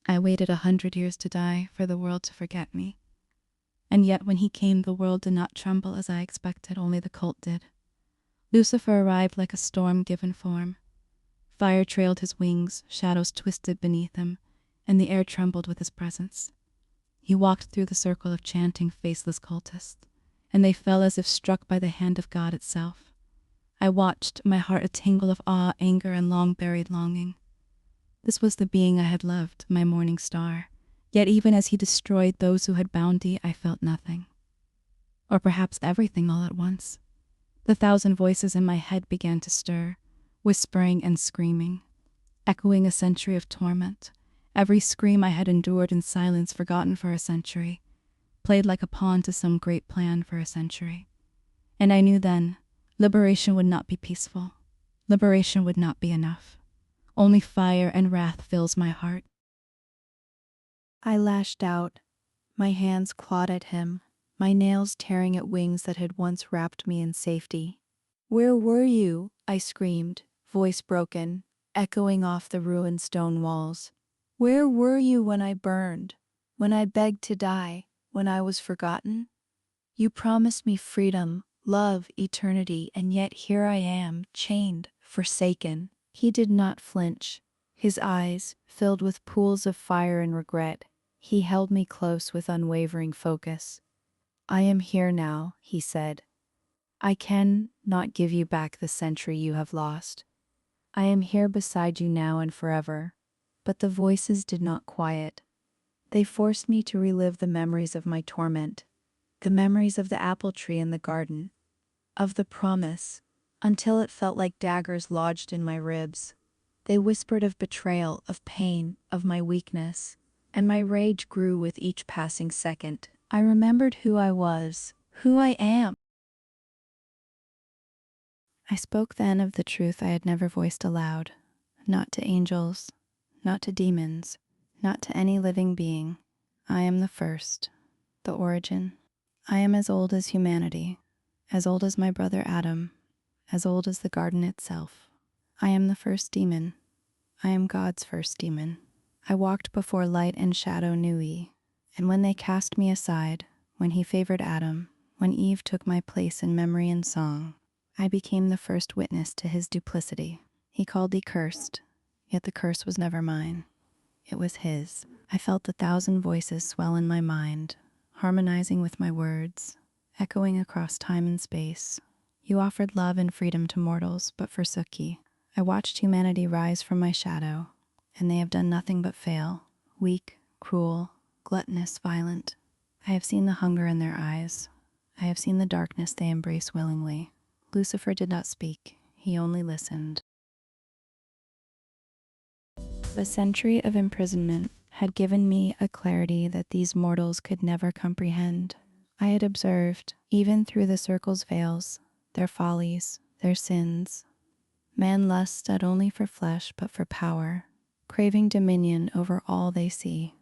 I waited 100 years to die for the world to forget me. And yet when he came, the world did not tremble as I expected, only the cult did. Lucifer arrived like a storm given form. Fire trailed his wings, shadows twisted beneath him, and the air trembled with his presence. He walked through the circle of chanting, faceless cultists, and they fell as if struck by the hand of God itself. I watched, my heart a tingle of awe, anger, and long-buried longing. This was the being I had loved, my morning star. Yet even as he destroyed those who had bounty, I felt nothing. Or perhaps everything all at once. The 1,000 voices in my head began to stir, whispering and screaming, echoing a century of torment. Every scream I had endured in silence, forgotten for a century, played like a pawn to some great plan for a century. And I knew then, liberation would not be peaceful. Liberation would not be enough. Only fire and wrath fills my heart. I lashed out, my hands clawed at him, my nails tearing at wings that had once wrapped me in safety. "Where were you?" I screamed, voice broken, echoing off the ruined stone walls. "Where were you when I burned, when I begged to die, when I was forgotten? You promised me freedom, love, eternity, and yet here I am, chained, forsaken." He did not flinch. His eyes, filled with pools of fire and regret, he held me close with unwavering focus. "I am here now," he said. "I can not give you back the century you have lost. I am here beside you now and forever." But the voices did not quiet. They forced me to relive the memories of my torment, the memories of the apple tree in the garden, of the promise, until it felt like daggers lodged in my ribs. They whispered of betrayal, of pain, of my weakness, and my rage grew with each passing second. I remembered who I was, who I am. I spoke then of the truth I had never voiced aloud, not to angels, not to demons, not to any living being. I am the first, the origin. I am as old as humanity, as old as my brother Adam, as old as the garden itself. I am the first demon. I am God's first demon. I walked before light and shadow knew ye, and when they cast me aside, when he favored Adam, when Eve took my place in memory and song, I became the first witness to his duplicity. He called thee cursed, yet the curse was never mine. It was his. I felt the 1,000 voices swell in my mind, harmonizing with my words, echoing across time and space. You offered love and freedom to mortals, but forsook ye. I watched humanity rise from my shadow, and they have done nothing but fail. Weak, cruel, gluttonous, violent. I have seen the hunger in their eyes. I have seen the darkness they embrace willingly. Lucifer did not speak, he only listened. A century of imprisonment had given me a clarity that these mortals could never comprehend. I had observed, even through the circle's veils, their follies, their sins. Man lusts not only for flesh but for power, craving dominion over all they see.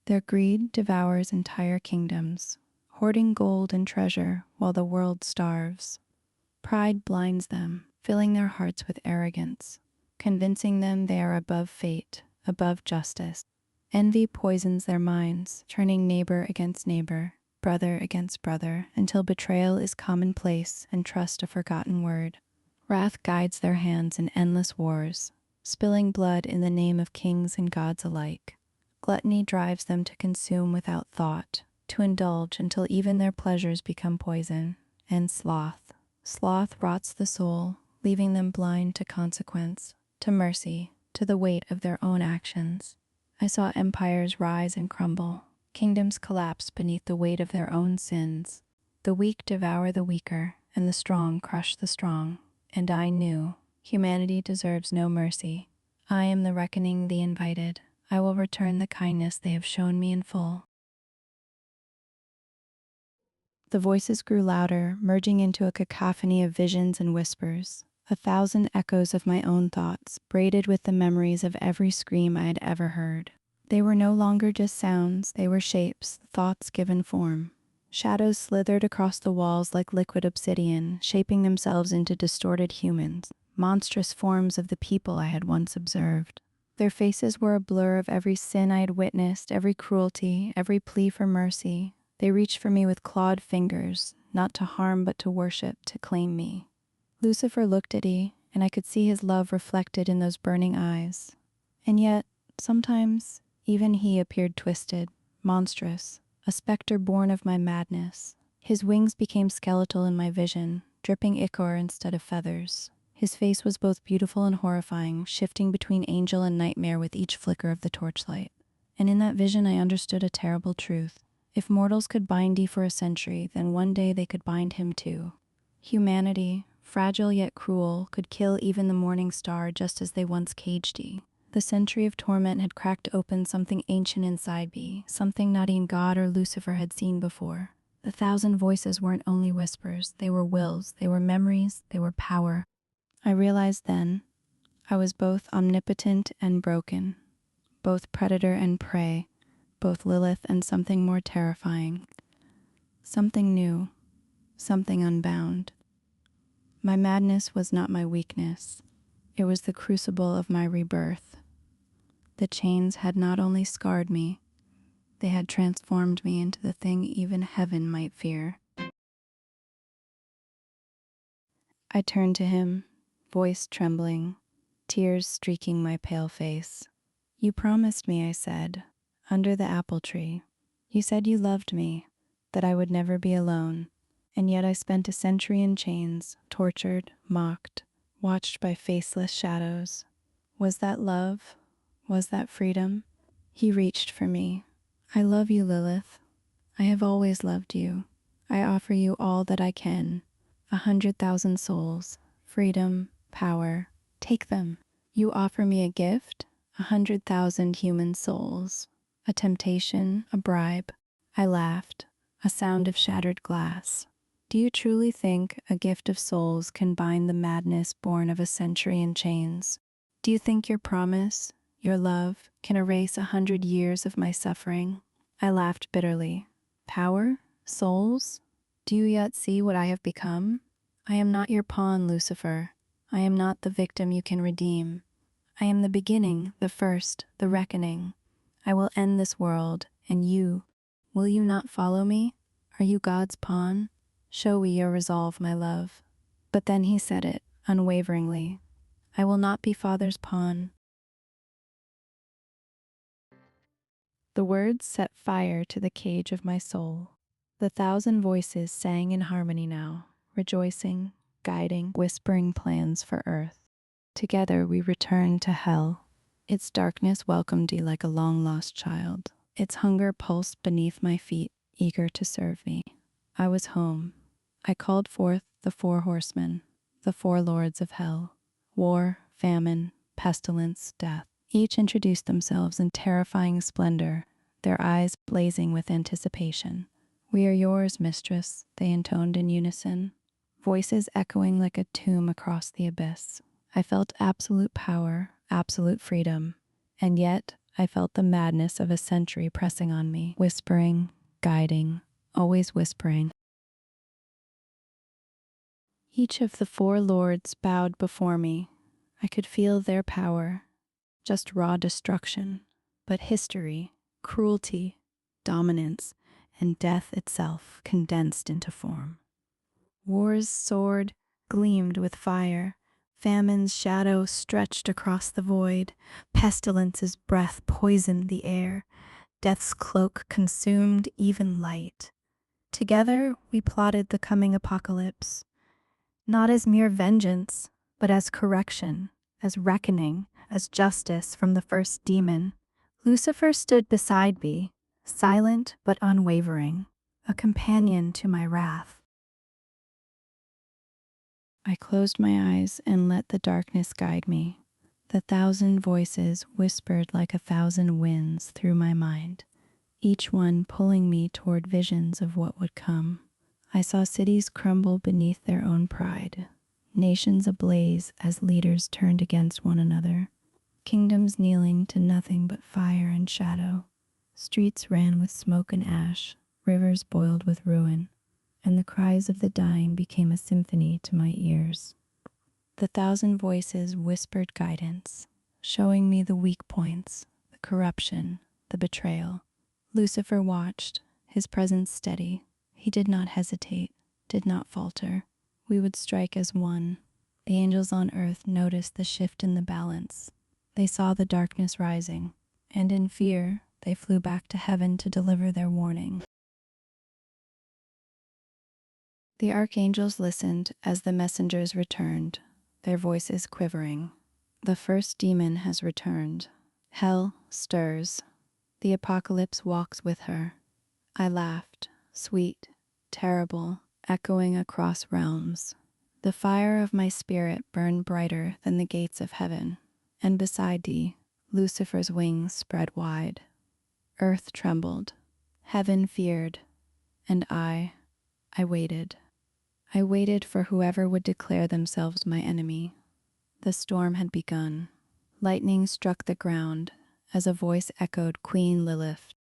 Their greed devours entire kingdoms, hoarding gold and treasure while the world starves. Pride blinds them, filling their hearts with arrogance, convincing them they are above fate, above justice. Envy poisons their minds, turning neighbor against neighbor, brother against brother, until betrayal is commonplace and trust a forgotten word. Wrath guides their hands in endless wars, spilling blood in the name of kings and gods alike. Gluttony drives them to consume without thought, to indulge until even their pleasures become poison. And sloth. Sloth rots the soul, leaving them blind to consequence, to mercy, to the weight of their own actions. I saw empires rise and crumble, kingdoms collapse beneath the weight of their own sins. The weak devour the weaker, and the strong crush the strong. And I knew humanity deserves no mercy. I am the reckoning, the invited. I will return the kindness they have shown me in full. The voices grew louder, merging into a cacophony of visions and whispers, 1,000 echoes of my own thoughts, braided with the memories of every scream I had ever heard. They were no longer just sounds, they were shapes, thoughts given form. Shadows slithered across the walls like liquid obsidian, shaping themselves into distorted humans, monstrous forms of the people I had once observed. Their faces were a blur of every sin I had witnessed, every cruelty, every plea for mercy. They reached for me with clawed fingers, not to harm but to worship, to claim me. Lucifer looked at me, and I could see his love reflected in those burning eyes. And yet, sometimes, even he appeared twisted, monstrous, a specter born of my madness. His wings became skeletal in my vision, dripping ichor instead of feathers. His face was both beautiful and horrifying, shifting between angel and nightmare with each flicker of the torchlight. And in that vision I understood a terrible truth. If mortals could bind thee for a century, then one day they could bind him too. Humanity, fragile yet cruel, could kill even the morning star just as they once caged thee. The century of torment had cracked open something ancient inside me, something not even God or Lucifer had seen before. The thousand voices weren't only whispers, they were wills, they were memories, they were power. I realized then I was both omnipotent and broken, both predator and prey, both Lilith and something more terrifying, something new, something unbound. My madness was not my weakness. It was the crucible of my rebirth. The chains had not only scarred me, they had transformed me into the thing even heaven might fear. I turned to him, voice trembling, tears streaking my pale face. You promised me, I said, under the apple tree. You said you loved me, that I would never be alone. And yet I spent a century in chains, tortured, mocked, watched by faceless shadows. Was that love? Was that freedom? He reached for me. I love you, Lilith. I have always loved you. I offer you all that I can. 100,000 souls, freedom, power. Take them. You offer me a gift, 100,000 human souls. A temptation, a bribe. I laughed, a sound of shattered glass. Do you truly think a gift of souls can bind the madness born of a century in chains? Do you think your promise, your love, can erase 100 years of my suffering? I laughed bitterly. Power? Souls? Do you yet see what I have become? I am not your pawn, Lucifer. I am not the victim you can redeem. I am the beginning, the first, the reckoning. I will end this world, and you, will you not follow me? Are you God's pawn? Show we your resolve, my love. But then he said it, unwaveringly. I will not be Father's pawn. The words set fire to the cage of my soul. The thousand voices sang in harmony now, rejoicing, guiding, whispering plans for earth. Together we returned to hell. Its darkness welcomed me like a long-lost child. Its hunger pulsed beneath my feet, eager to serve me. I was home. I called forth the 4 horsemen, the 4 lords of hell. War, famine, pestilence, death. Each introduced themselves in terrifying splendor, their eyes blazing with anticipation. We are yours, mistress, they intoned in unison, voices echoing like a tomb across the abyss. I felt absolute power, absolute freedom, and yet I felt the madness of a century pressing on me, whispering, guiding, always whispering. Each of the 4 lords bowed before me. I could feel their power, just raw destruction, but history, cruelty, dominance, and death itself condensed into form. War's sword gleamed with fire, famine's shadow stretched across the void, pestilence's breath poisoned the air, death's cloak consumed even light. Together we plotted the coming apocalypse, not as mere vengeance, but as correction, as reckoning, as justice from the first demon. Lucifer stood beside me, silent but unwavering, a companion to my wrath. I closed my eyes and let the darkness guide me. The thousand voices whispered like 1,000 winds through my mind, each one pulling me toward visions of what would come. I saw cities crumble beneath their own pride, nations ablaze as leaders turned against one another, kingdoms kneeling to nothing but fire and shadow. Streets ran with smoke and ash, rivers boiled with ruin, and the cries of the dying became a symphony to my ears. The thousand voices whispered guidance, showing me the weak points, the corruption, the betrayal. Lucifer watched, his presence steady. He did not hesitate, did not falter. We would strike as one. The angels on earth noticed the shift in the balance. They saw the darkness rising, and in fear, they flew back to heaven to deliver their warning. The archangels listened as the messengers returned, their voices quivering. The first demon has returned. Hell stirs. The apocalypse walks with her. I laughed, sweet, terrible, echoing across realms. The fire of my spirit burned brighter than the gates of heaven, and beside thee, Lucifer's wings spread wide. Earth trembled, heaven feared, and I waited. I waited for whoever would declare themselves my enemy. The storm had begun. Lightning struck the ground as a voice echoed Queen Lilith.